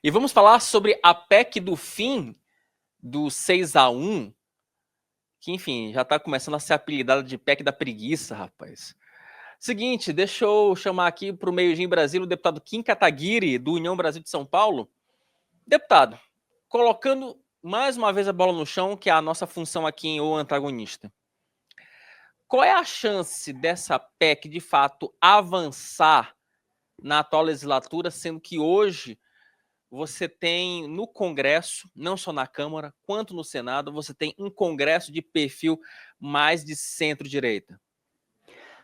E vamos falar sobre a PEC do fim do 6x1, que, enfim, já está começando a ser apelidada de PEC da preguiça, rapaz. Seguinte, deixa eu chamar aqui para o Meio-Dia em Brasília o deputado Kim Kataguiri, do União Brasil de São Paulo. Deputado, colocando mais uma vez a bola no chão, que é a nossa função aqui em O Antagonista. Qual é a chance dessa PEC, de fato, avançar na atual legislatura, sendo que hoje você tem no Congresso, não só na Câmara, quanto no Senado, você tem um Congresso de perfil mais de centro-direita?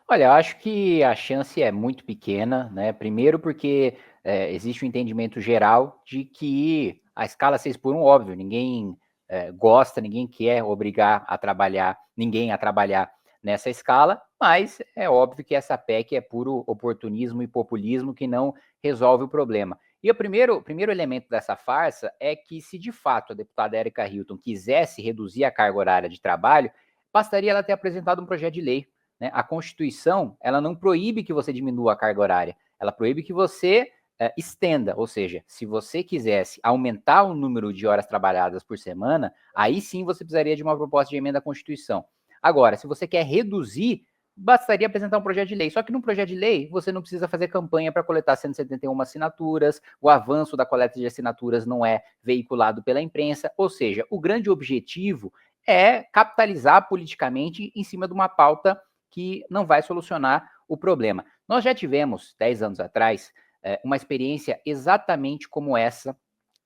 Olha, eu acho que a chance é muito pequena, né? Primeiro porque existe um entendimento geral de que a escala 6x1, óbvio, ninguém gosta, ninguém quer obrigar a trabalhar, ninguém a trabalhar nessa escala, mas é óbvio que essa PEC é puro oportunismo e populismo que não resolve o problema. E o primeiro elemento dessa farsa é que, se de fato a deputada Érica Hilton quisesse reduzir a carga horária de trabalho, bastaria ela ter apresentado um projeto de lei, né? A Constituição, ela não proíbe que você diminua a carga horária, ela proíbe que você estenda, ou seja, se você quisesse aumentar o número de horas trabalhadas por semana, aí sim você precisaria de uma proposta de emenda à Constituição. Agora, se você quer reduzir, bastaria apresentar um projeto de lei. Só que num projeto de lei, você não precisa fazer campanha para coletar 171 assinaturas, o avanço da coleta de assinaturas não é veiculado pela imprensa, ou seja, o grande objetivo é capitalizar politicamente em cima de uma pauta que não vai solucionar o problema. Nós já tivemos, 10 anos atrás, uma experiência exatamente como essa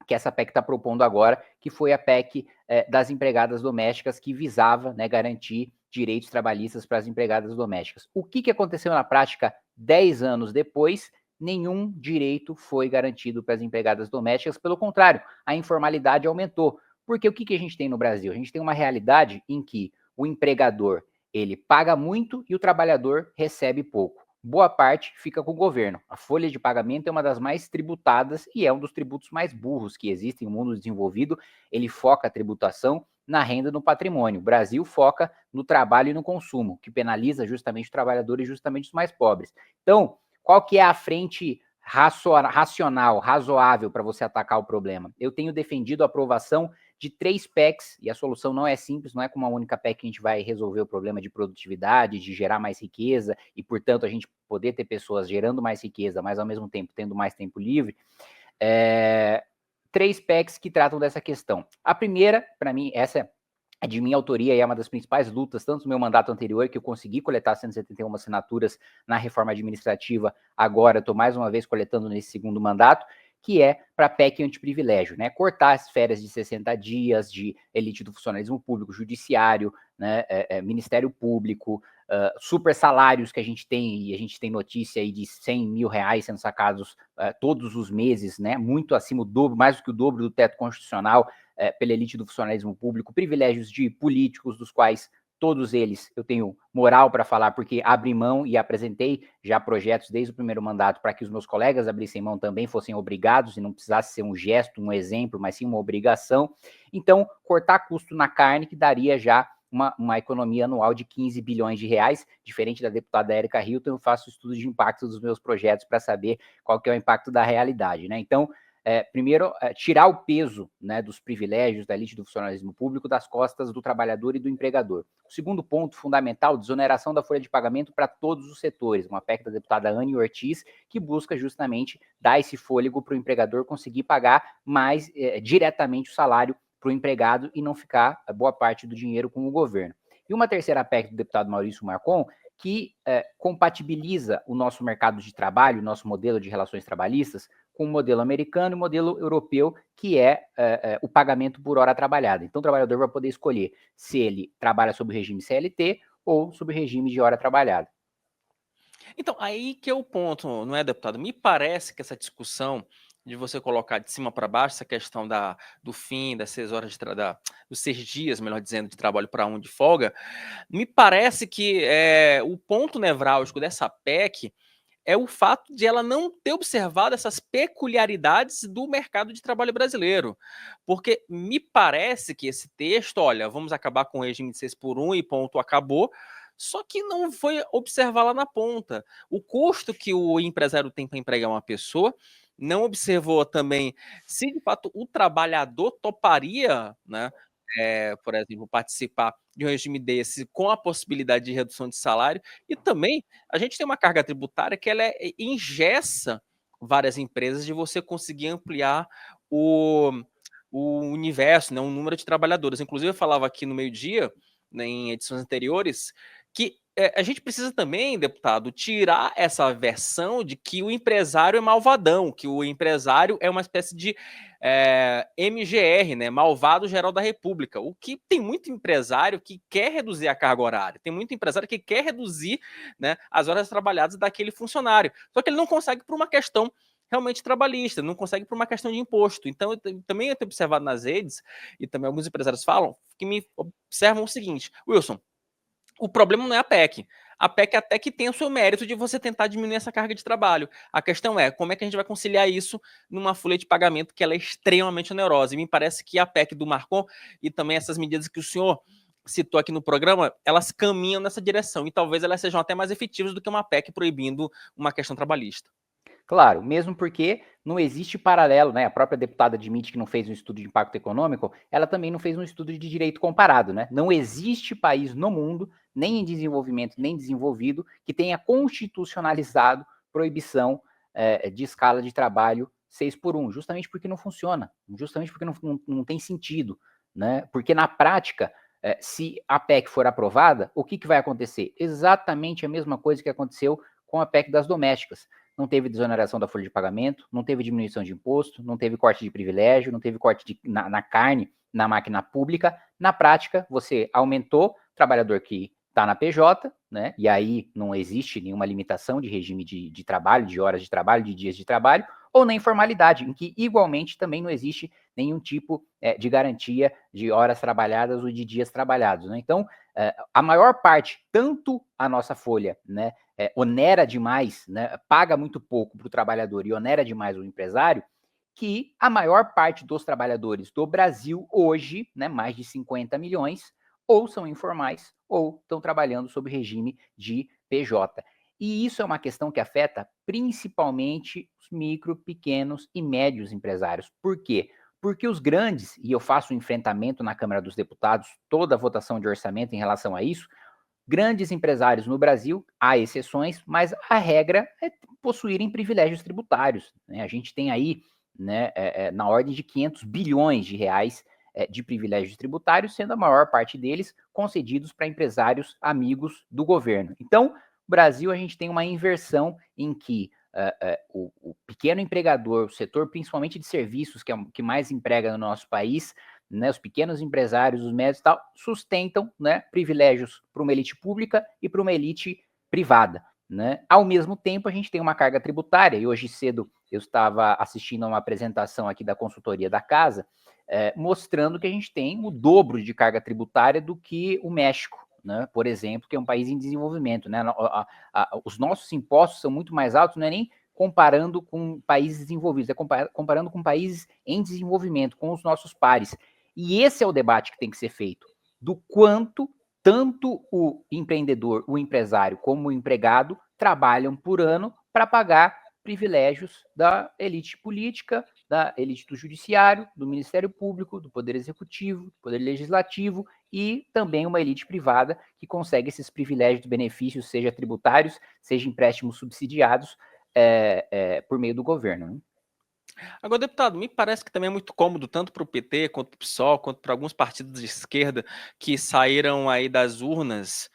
que essa PEC está propondo agora, que foi a PEC das empregadas domésticas, que visava, né, garantir direitos trabalhistas para as empregadas domésticas. O que aconteceu na prática 10 anos depois? Nenhum direito foi garantido para as empregadas domésticas, pelo contrário, a informalidade aumentou. Porque o que a gente tem no Brasil? A gente tem uma realidade em que o empregador ele paga muito e o trabalhador recebe pouco. Boa parte fica com o governo. A folha de pagamento é uma das mais tributadas e é um dos tributos mais burros que existem no mundo desenvolvido. Ele foca a tributação na renda e no patrimônio. O Brasil foca no trabalho e no consumo, que penaliza justamente o trabalhador e justamente os mais pobres. Então, qual que é a frente racional, razoável para você atacar o problema? Eu tenho defendido a aprovação de 3 PECs, e a solução não é simples, não é com uma única PEC que a gente vai resolver o problema de produtividade, de gerar mais riqueza, e, portanto, a gente poder ter pessoas gerando mais riqueza, mas, ao mesmo tempo, tendo mais tempo livre. 3 PECs que tratam dessa questão. A primeira, para mim, essa é de minha autoria e é uma das principais lutas, tanto no meu mandato anterior, que eu consegui coletar 171 assinaturas na reforma administrativa, agora estou mais uma vez coletando nesse segundo mandato, que é para a PEC antiprivilégio, né? Cortar as férias de 60 dias de elite do funcionalismo público, judiciário, né? Ministério Público, super salários que a gente tem, e a gente tem notícia aí de 100 mil reais sendo sacados todos os meses, né? Muito acima, mais do que o dobro do teto constitucional, pela elite do funcionalismo público, privilégios de políticos, dos quais todos eles eu tenho moral para falar, porque abri mão e apresentei já projetos desde o primeiro mandato para que os meus colegas abrissem mão também, fossem obrigados e não precisasse ser um gesto, um exemplo, mas sim uma obrigação. Então, cortar custo na carne, que daria já uma economia anual de 15 bilhões de reais, diferente da deputada Érica Hilton, eu faço estudo de impacto dos meus projetos para saber qual que é o impacto da realidade, né? Então, primeiro, tirar o peso, né, dos privilégios da elite do funcionalismo público das costas do trabalhador e do empregador. O segundo ponto fundamental, desoneração da folha de pagamento para todos os setores, uma PEC da deputada Anne Ortiz, que busca justamente dar esse fôlego para o empregador conseguir pagar mais diretamente o salário para o empregado e não ficar boa parte do dinheiro com o governo. E uma terceira PEC do deputado Maurício Marcon, que compatibiliza o nosso mercado de trabalho, o nosso modelo de relações trabalhistas, com o modelo americano e o modelo europeu, que é o pagamento por hora trabalhada. Então, o trabalhador vai poder escolher se ele trabalha sob o regime CLT ou sob o regime de hora trabalhada. Então, aí que é o ponto, não é, deputado? Me parece que essa discussão de você colocar de cima para baixo essa questão do fim das 6 horas dos 6 dias, melhor dizendo, de trabalho para um de folga, me parece que o ponto nevrálgico dessa PEC é o fato de ela não ter observado essas peculiaridades do mercado de trabalho brasileiro. Porque me parece que esse texto, olha, vamos acabar com o regime de 6x1 e ponto, acabou, só que não foi observar lá na ponta o custo que o empresário tem para empregar uma pessoa, não observou também se de fato o trabalhador toparia, né, por exemplo, participar de um regime desse com a possibilidade de redução de salário. E também a gente tem uma carga tributária que ela engessa várias empresas de você conseguir ampliar o, o universo, né, o número de trabalhadores. Inclusive, eu falava aqui no meio-dia, né, em edições anteriores, que a gente precisa também, deputado, tirar essa versão de que o empresário é malvadão, que o empresário é uma espécie de MGR, né, Malvado Geral da República. O que tem muito empresário que quer reduzir a carga horária, tem muito empresário que quer reduzir, né, as horas trabalhadas daquele funcionário. Só que ele não consegue por uma questão realmente trabalhista, não consegue por uma questão de imposto. Então, também eu tenho observado nas redes, e também alguns empresários falam, que me observam o seguinte: Wilson, o problema não é a PEC. A PEC até que tem o seu mérito de você tentar diminuir essa carga de trabalho. A questão é como é que a gente vai conciliar isso numa folha de pagamento que ela é extremamente onerosa. E me parece que a PEC do Marcon e também essas medidas que o senhor citou aqui no programa, elas caminham nessa direção. E talvez elas sejam até mais efetivas do que uma PEC proibindo uma questão trabalhista. Claro, mesmo porque não existe paralelo, né? A própria deputada admite que não fez um estudo de impacto econômico, ela também não fez um estudo de direito comparado, né? Não existe país no mundo, nem em desenvolvimento, nem desenvolvido, que tenha constitucionalizado proibição de escala de trabalho 6 por 1, justamente porque não funciona, justamente porque não tem sentido, né? Porque na prática, se a PEC for aprovada, o que vai acontecer? Exatamente a mesma coisa que aconteceu com a PEC das domésticas. Não teve desoneração da folha de pagamento, não teve diminuição de imposto, não teve corte de privilégio, não teve corte na carne, na máquina pública. Na prática, você aumentou o trabalhador que está na PJ, né? E aí não existe nenhuma limitação de regime de trabalho, de horas de trabalho, de dias de trabalho, ou na informalidade, em que igualmente também não existe nenhum tipo de garantia de horas trabalhadas ou de dias trabalhados, né? Então, a maior parte, tanto a nossa folha, né, onera demais, né, paga muito pouco para o trabalhador e onera demais o empresário, que a maior parte dos trabalhadores do Brasil hoje, né, mais de 50 milhões, ou são informais ou estão trabalhando sob regime de PJ. E isso é uma questão que afeta principalmente os micro, pequenos e médios empresários. Por quê? Porque os grandes, e eu faço um enfrentamento na Câmara dos Deputados, toda a votação de orçamento em relação a isso, grandes empresários no Brasil, há exceções, mas a regra é possuírem privilégios tributários, né? A gente tem aí, né, na ordem de 500 bilhões de reais de privilégios tributários, sendo a maior parte deles concedidos para empresários amigos do governo. Então, no Brasil, a gente tem uma inversão em que o pequeno empregador, o setor principalmente de serviços, que é o que mais emprega no nosso país, né, os pequenos empresários, os médios e tal, sustentam, né, privilégios para uma elite pública e para uma elite privada. Né? Ao mesmo tempo, a gente tem uma carga tributária, e hoje cedo eu estava assistindo a uma apresentação aqui da consultoria da casa, mostrando que a gente tem o dobro de carga tributária do que o México, né? Por exemplo, que é um país em desenvolvimento. Né? Os nossos impostos são muito mais altos, não é nem comparando com países desenvolvidos, é comparando com países em desenvolvimento, com os nossos pares. E esse é o debate que tem que ser feito, do quanto tanto o empreendedor, o empresário, como o empregado trabalham por ano para pagar privilégios da elite política, da elite do judiciário, do Ministério Público, do Poder Executivo, do Poder Legislativo e também uma elite privada que consegue esses privilégios, benefícios, seja tributários, seja empréstimos subsidiados por meio do governo. Né? Agora, deputado, me parece que também é muito cômodo, tanto para o PT, quanto para o PSOL, quanto para alguns partidos de esquerda que saíram aí das urnas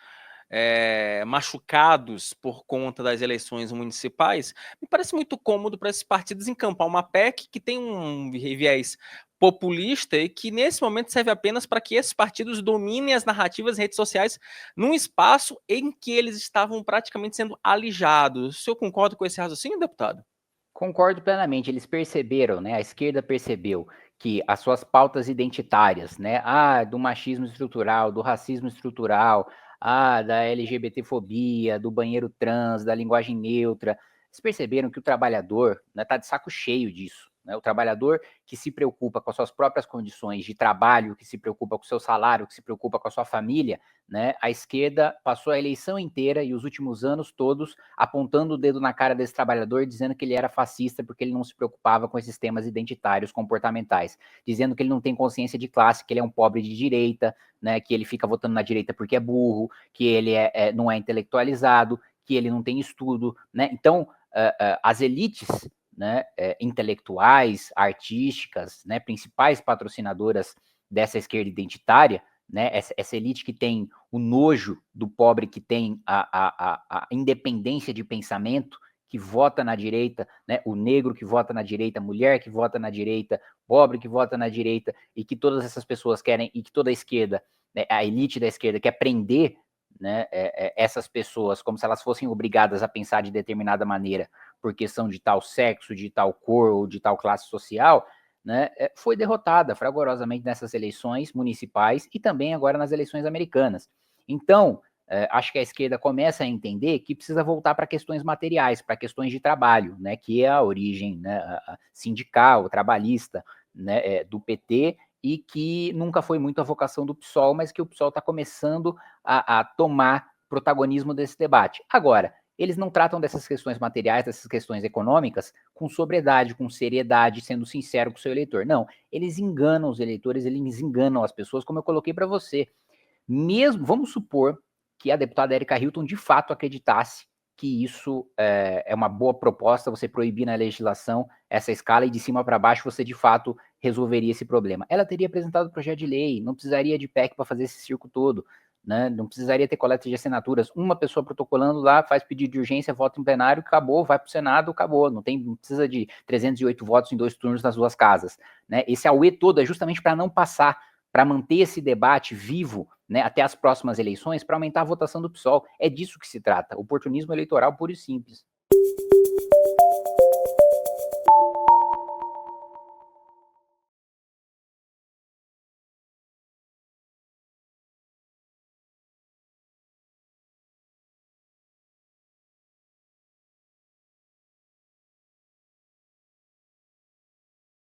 machucados por conta das eleições municipais. Me parece muito cômodo para esses partidos encampar uma PEC que tem um viés populista e que nesse momento serve apenas para que esses partidos dominem as narrativas em redes sociais num espaço em que eles estavam praticamente sendo alijados. O senhor concorda com esse raciocínio, deputado? Concordo plenamente. Eles perceberam, né? A esquerda percebeu que as suas pautas identitárias, né? Do machismo estrutural, do racismo estrutural, da LGBTfobia, do banheiro trans, da linguagem neutra. Eles perceberam que o trabalhador, né, tá de saco cheio disso. né? O trabalhador que se preocupa com as suas próprias condições de trabalho, que se preocupa com o seu salário, que se preocupa com a sua família, né? A esquerda passou a eleição inteira e os últimos anos todos apontando o dedo na cara desse trabalhador, dizendo que ele era fascista porque ele não se preocupava com esses temas identitários, comportamentais, dizendo que ele não tem consciência de classe, que ele é um pobre de direita, né? Que ele fica votando na direita porque é burro, que ele não é intelectualizado, que ele não tem estudo, né? Então, as elites, né, intelectuais, artísticas, né, principais patrocinadoras dessa esquerda identitária, né, essa elite que tem o nojo do pobre, que tem a independência de pensamento, que vota na direita, né, o negro que vota na direita, a mulher que vota na direita, pobre que vota na direita, e que todas essas pessoas querem, e que toda a esquerda, né, a elite da esquerda quer prender, né, essas pessoas como se elas fossem obrigadas a pensar de determinada maneira por questão de tal sexo, de tal cor ou de tal classe social, né, foi derrotada fragorosamente nessas eleições municipais e também agora nas eleições americanas. Então, acho que a esquerda começa a entender que precisa voltar para questões materiais, para questões de trabalho, né, que é a origem, né, a sindical, trabalhista, né, do PT, e que nunca foi muito a vocação do PSOL, mas que o PSOL está começando a tomar protagonismo desse debate. Agora, eles não tratam dessas questões materiais, dessas questões econômicas, com sobriedade, com seriedade, sendo sincero com o seu eleitor. Não, eles enganam os eleitores, eles enganam as pessoas, como eu coloquei para você. Mesmo, vamos supor que a deputada Erika Hilton de fato acreditasse que isso é uma boa proposta, você proibir na legislação essa escala e de cima para baixo você de fato resolveria esse problema. Ela teria apresentado o projeto de lei, não precisaria de PEC para fazer esse circo todo, né? Não precisaria ter coleta de assinaturas, uma pessoa protocolando lá, faz pedido de urgência, vota em plenário, acabou, vai para o Senado, acabou, não precisa de 308 votos em 2 turnos nas 2 casas, né? Esse auê todo é justamente para não passar, para manter esse debate vivo, né, até as próximas eleições, para aumentar a votação do PSOL. É disso que se trata, oportunismo eleitoral puro e simples.